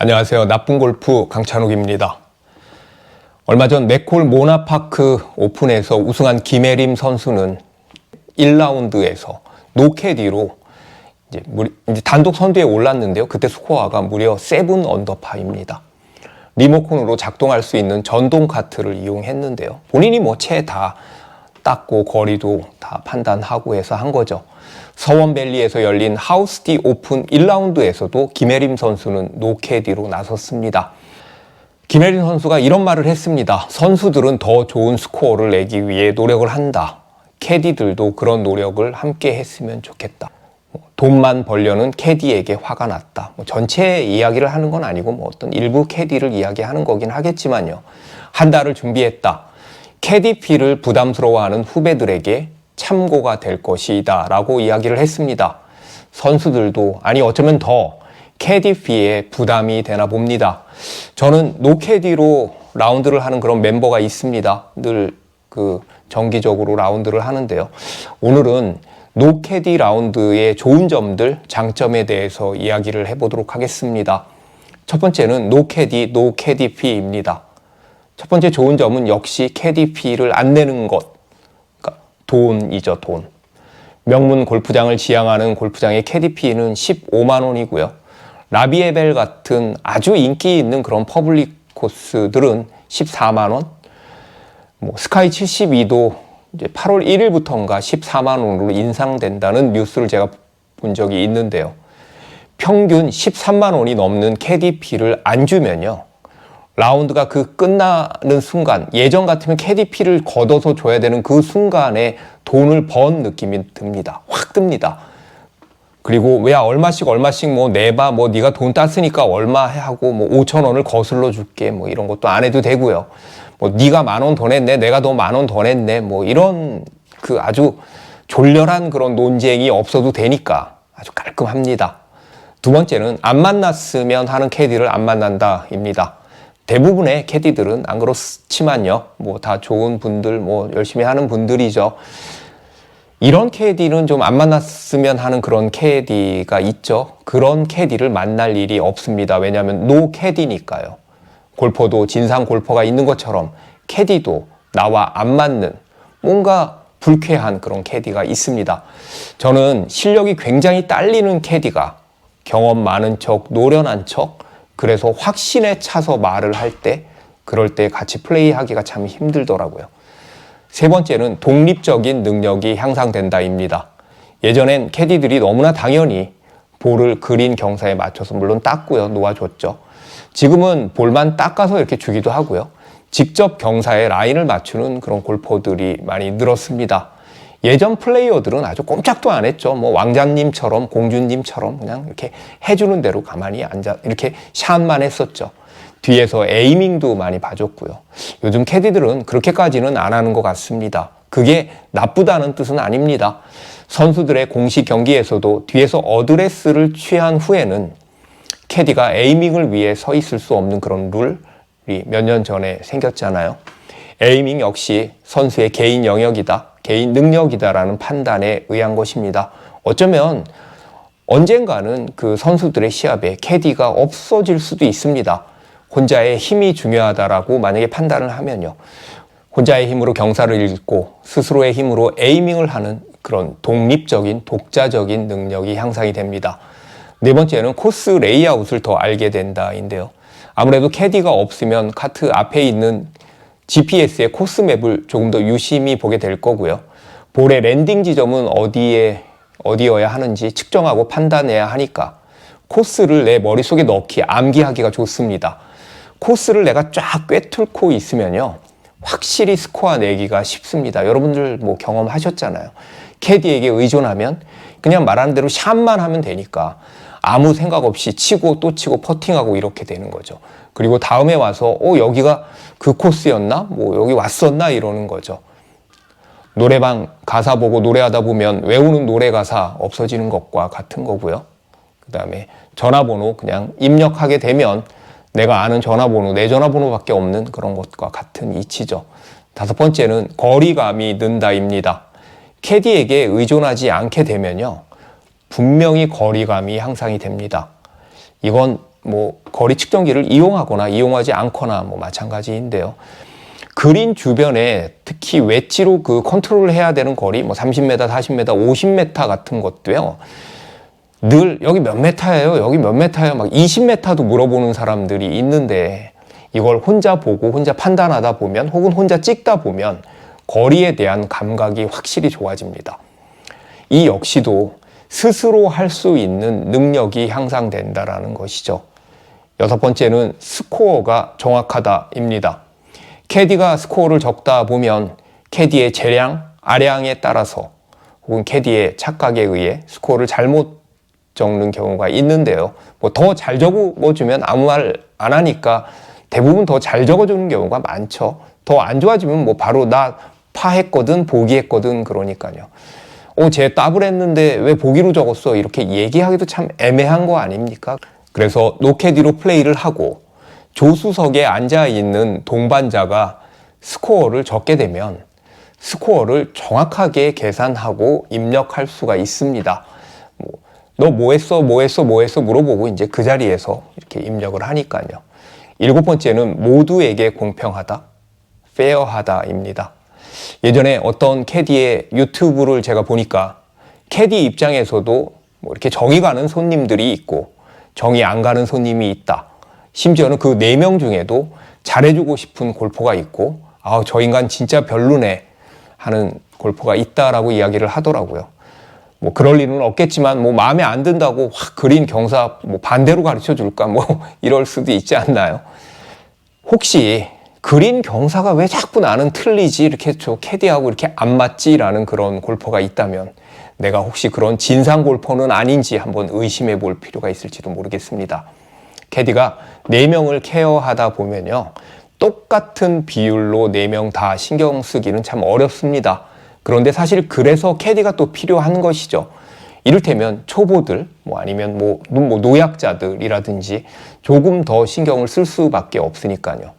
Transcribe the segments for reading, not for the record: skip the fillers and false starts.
안녕하세요. 나쁜 골프 강찬욱입니다. 얼마 전 맥콜 모나파크 오픈에서 우승한 김혜림 선수는 1라운드에서 노캐디로 이제 단독 선두에 올랐는데요. 그때 스코어가 무려 7 언더파입니다. 리모컨으로 작동할 수 있는 전동 카트를 이용했는데요. 본인이 채 다 닦고 거리도 다 판단하고 해서 한 거죠. 서원밸리에서 열린 하우스디 오픈 1라운드에서도 김혜림 선수는 노캐디로 나섰습니다. 김혜림 선수가 이런 말을 했습니다. 선수들은 더 좋은 스코어를 내기 위해 노력을 한다. 캐디들도 그런 노력을 함께 했으면 좋겠다. 돈만 벌려는 캐디에게 화가 났다. 전체 이야기를 하는 건 아니고 어떤 일부 캐디를 이야기하는 거긴 하겠지만요. 한 달을 준비했다. 캐디피를 부담스러워하는 후배들에게 참고가 될 것이다 라고 이야기를 했습니다. 선수들도 어쩌면 더 캐디피에 부담이 되나 봅니다. 저는 노캐디로 라운드를 하는 그런 멤버가 있습니다. 늘 정기적으로 라운드를 하는데요. 오늘은 노캐디 라운드의 좋은 점들, 장점에 대해서 이야기를 해보도록 하겠습니다. 첫 번째는 노캐디, 노캐디피입니다. 첫 번째 좋은 점은 역시 캐디피를 안 내는 것. 돈이죠, 돈. 명문 골프장을 지향하는 골프장의 캐디피는 15만 원이고요. 라비에벨 같은 아주 인기 있는 그런 퍼블릭 코스들은 14만 원. 스카이 72도 이제 8월 1일부터인가 14만 원으로 인상된다는 뉴스를 제가 본 적이 있는데요. 평균 13만 원이 넘는 캐디피를 안 주면요. 라운드가 끝나는 순간, 예전 같으면 캐디피를 걷어서 줘야 되는 그 순간에 돈을 번 느낌이 듭니다. 확 듭니다. 그리고 왜 얼마씩 내봐, 네가 돈 땄으니까 얼마 하고 5천 원을 거슬러 줄게, 이런 것도 안 해도 되고요. 네가 10,000원 더 냈네, 내가 너 10,000원 더 냈네, 이런 아주 졸렬한 그런 논쟁이 없어도 되니까 아주 깔끔합니다. 두 번째는 안 만났으면 하는 캐디를 안 만난다입니다. 대부분의 캐디들은 안 그렇지만요. 다 좋은 분들, 열심히 하는 분들이죠. 이런 캐디는 좀 안 만났으면 하는 그런 캐디가 있죠. 그런 캐디를 만날 일이 없습니다. 왜냐하면 노 캐디니까요. 골퍼도 진상 골퍼가 있는 것처럼 캐디도 나와 안 맞는 뭔가 불쾌한 그런 캐디가 있습니다. 저는 실력이 굉장히 딸리는 캐디가 경험 많은 척, 노련한 척, 그래서 확신에 차서 말을 할 때, 그럴 때 같이 플레이하기가 참 힘들더라고요. 세 번째는 독립적인 능력이 향상된다입니다. 예전엔 캐디들이 너무나 당연히 볼을 그린 경사에 맞춰서 물론 땄고요. 놓아줬죠. 지금은 볼만 닦아서 이렇게 주기도 하고요. 직접 경사에 라인을 맞추는 그런 골퍼들이 많이 늘었습니다. 예전 플레이어들은 아주 꼼짝도 안 했죠. 왕자님처럼, 공주님처럼 그냥 이렇게 해주는 대로 가만히 앉아 이렇게 샷만 했었죠. 뒤에서 에이밍도 많이 봐줬고요. 요즘 캐디들은 그렇게까지는 안 하는 것 같습니다. 그게 나쁘다는 뜻은 아닙니다. 선수들의 공식 경기에서도 뒤에서 어드레스를 취한 후에는 캐디가 에이밍을 위해 서 있을 수 없는 그런 룰이 몇 년 전에 생겼잖아요. 에이밍 역시 선수의 개인 영역이다, 개인 능력이다라는 판단에 의한 것입니다. 어쩌면 언젠가는 그 선수들의 시합에 캐디가 없어질 수도 있습니다. 혼자의 힘이 중요하다라고 만약에 판단을 하면요. 혼자의 힘으로 경사를 읽고 스스로의 힘으로 에이밍을 하는 그런 독립적인, 독자적인 능력이 향상이 됩니다. 네 번째는 코스 레이아웃을 더 알게 된다인데요. 아무래도 캐디가 없으면 카트 앞에 있는 GPS의 코스맵을 조금 더 유심히 보게 될 거고요. 볼의 랜딩 지점은 어디여야 하는지 측정하고 판단해야 하니까 코스를 내 머릿속에 넣기, 암기하기가 좋습니다. 코스를 내가 쫙 꿰뚫고 있으면요. 확실히 스코어 내기가 쉽습니다. 여러분들 경험하셨잖아요. 캐디에게 의존하면 그냥 말하는 대로 샷만 하면 되니까 아무 생각 없이 치고 또 치고 퍼팅하고 이렇게 되는 거죠. 그리고 다음에 와서 여기가 그 코스였나? 여기 왔었나? 이러는 거죠. 노래방 가사 보고 노래하다 보면 외우는 노래 가사 없어지는 것과 같은 거고요. 그 다음에 전화번호 그냥 입력하게 되면 내가 아는 전화번호, 내 전화번호밖에 없는 그런 것과 같은 이치죠. 다섯 번째는 거리감이 는다입니다. 캐디에게 의존하지 않게 되면요. 분명히 거리감이 향상이 됩니다. 이건 뭐 거리 측정기를 이용하거나 이용하지 않거나 뭐 마찬가지인데요. 그린 주변에 특히 웨지로 그 컨트롤을 해야 되는 거리, 뭐 30m, 40m, 50m 같은 것도요. 늘 여기 몇 메타예요? 여기 몇 메타예요? 막 20m도 물어보는 사람들이 있는데 이걸 혼자 보고 혼자 판단하다 보면 혹은 혼자 찍다 보면 거리에 대한 감각이 확실히 좋아집니다. 이 역시도 스스로 할 수 있는 능력이 향상된다라는 것이죠. 여섯 번째는 스코어가 정확하다입니다. 캐디가 스코어를 적다 보면 캐디의 재량, 아량에 따라서 혹은 캐디의 착각에 의해 스코어를 잘못 적는 경우가 있는데요. 뭐 더 잘 적어주면 아무 말 안 하니까 대부분 더 잘 적어주는 경우가 많죠. 더 안 좋아지면 뭐 바로 나 파했거든, 보기했거든 그러니까요. 쟤 더블 했는데 왜 보기로 적었어? 이렇게 얘기하기도 참 애매한 거 아닙니까? 그래서 노캐디로 플레이를 하고 조수석에 앉아있는 동반자가 스코어를 적게 되면 스코어를 정확하게 계산하고 입력할 수가 있습니다. 너 뭐 했어 물어보고 이제 그 자리에서 이렇게 입력을 하니까요. 일곱 번째는 모두에게 공평하다, 페어하다입니다. 예전에 어떤 캐디의 유튜브를 제가 보니까 캐디 입장에서도 뭐 이렇게 정이 가는 손님들이 있고 정이 안 가는 손님이 있다. 심지어는 그 4명 중에도 잘해주고 싶은 골퍼가 있고 저 인간 진짜 별로네 하는 골퍼가 있다라고 이야기를 하더라고요. 뭐 그럴 일은 없겠지만 뭐 마음에 안 든다고 확 그린 경사 뭐 반대로 가르쳐 줄까 뭐 이럴 수도 있지 않나요? 혹시 그린 경사가 왜 자꾸 나는 틀리지? 이렇게 저 캐디하고 이렇게 안 맞지라는 그런 골퍼가 있다면 내가 혹시 그런 진상 골퍼는 아닌지 한번 의심해 볼 필요가 있을지도 모르겠습니다. 캐디가 4명을 케어하다 보면요. 똑같은 비율로 4명 다 신경 쓰기는 참 어렵습니다. 그런데 사실 그래서 캐디가 또 필요한 것이죠. 이를테면 초보들, 뭐 아니면 뭐 노약자들이라든지 조금 더 신경을 쓸 수밖에 없으니까요.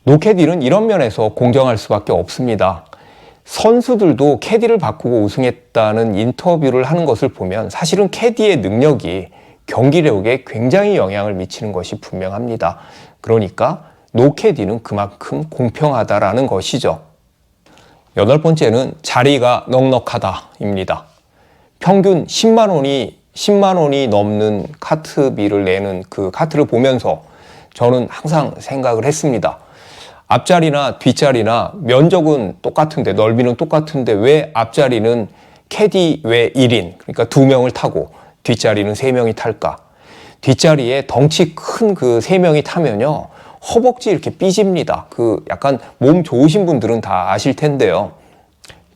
노캐디는 이런 면에서 공정할 수밖에 없습니다. 선수들도 캐디를 바꾸고 우승했다는 인터뷰를 하는 것을 보면 사실은 캐디의 능력이 경기력에 굉장히 영향을 미치는 것이 분명합니다. 그러니까 노캐디는 그만큼 공평하다라는 것이죠. 여덟 번째는 자리가 넉넉하다입니다. 평균 10만 원이 넘는 카트비를 내는 그 카트를 보면서 저는 항상 생각을 했습니다. 앞자리나 뒷자리나 면적은 똑같은데 넓이는 똑같은데 왜 앞자리는 캐디 외 1인 그러니까 2명을 타고 뒷자리는 3명이 탈까? 뒷자리에 덩치 큰 그 3명이 타면요 허벅지 이렇게 삐집니다. 그 약간 몸 좋으신 분들은 다 아실 텐데요.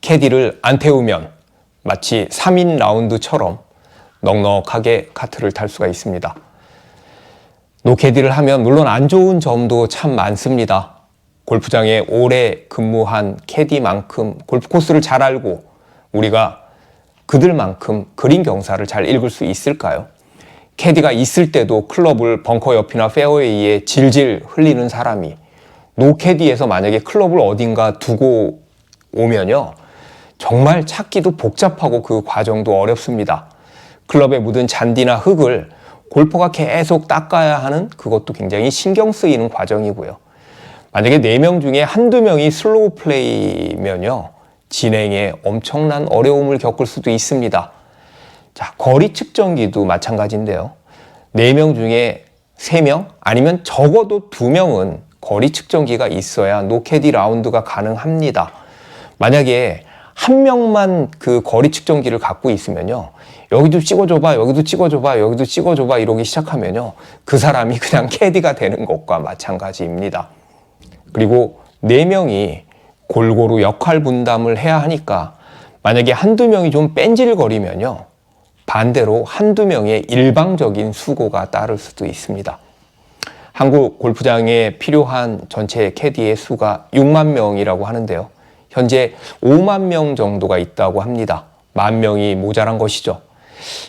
캐디를 안 태우면 마치 3인 라운드처럼 넉넉하게 카트를 탈 수가 있습니다. 노캐디를 하면 물론 안 좋은 점도 참 많습니다. 골프장에 오래 근무한 캐디만큼 골프 코스를 잘 알고 우리가 그들만큼 그린 경사를 잘 읽을 수 있을까요? 캐디가 있을 때도 클럽을 벙커 옆이나 페어웨이에 질질 흘리는 사람이 노캐디에서 만약에 클럽을 어딘가 두고 오면요 정말 찾기도 복잡하고 그 과정도 어렵습니다. 클럽에 묻은 잔디나 흙을 골퍼가 계속 닦아야 하는 그것도 굉장히 신경 쓰이는 과정이고요. 만약에 4명 중에 한두 명이 슬로우 플레이면요 진행에 엄청난 어려움을 겪을 수도 있습니다. 자, 거리 측정기도 마찬가지인데요. 4명 중에 3명 아니면 적어도 2명은 거리 측정기가 있어야 노캐디 라운드가 가능합니다. 만약에 한 명만 그 거리 측정기를 갖고 있으면요. 여기도 찍어줘봐, 여기도 찍어줘봐, 여기도 찍어줘봐 이러기 시작하면요. 그 사람이 그냥 캐디가 되는 것과 마찬가지입니다. 그리고 4명이 골고루 역할 분담을 해야 하니까 만약에 한두 명이 좀 뺀질거리면요. 반대로 한두 명의 일방적인 수고가 따를 수도 있습니다. 한국 골프장에 필요한 전체 캐디의 수가 6만 명이라고 하는데요. 현재 5만 명 정도가 있다고 합니다. 1만 명이 모자란 것이죠.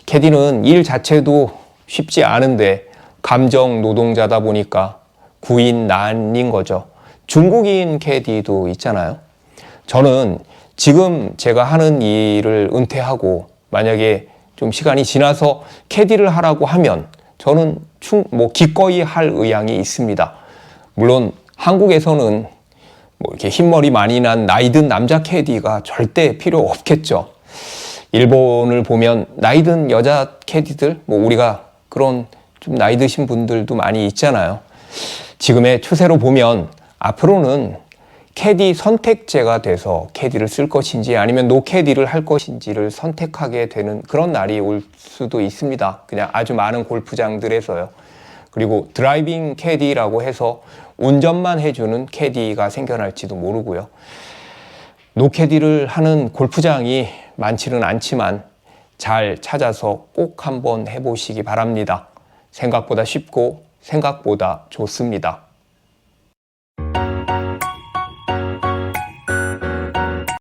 캐디는 일 자체도 쉽지 않은데 감정 노동자다 보니까 구인 난인 거죠. 중국인 캐디도 있잖아요. 저는 지금 제가 하는 일을 은퇴하고 만약에 좀 시간이 지나서 캐디를 하라고 하면 저는 기꺼이 할 의향이 있습니다. 물론 한국에서는 뭐 이렇게 흰머리 많이 난 나이 든 남자 캐디가 절대 필요 없겠죠. 일본을 보면 나이 든 여자 캐디들, 뭐 우리가 그런 좀 나이 드신 분들도 많이 있잖아요. 지금의 추세로 보면 앞으로는 캐디 선택제가 돼서 캐디를 쓸 것인지 아니면 노 캐디를 할 것인지를 선택하게 되는 그런 날이 올 수도 있습니다. 그냥 아주 많은 골프장들에서요. 그리고 드라이빙 캐디라고 해서 운전만 해주는 캐디가 생겨날지도 모르고요. 노 캐디를 하는 골프장이 많지는 않지만 잘 찾아서 꼭 한번 해보시기 바랍니다. 생각보다 쉽고 생각보다 좋습니다.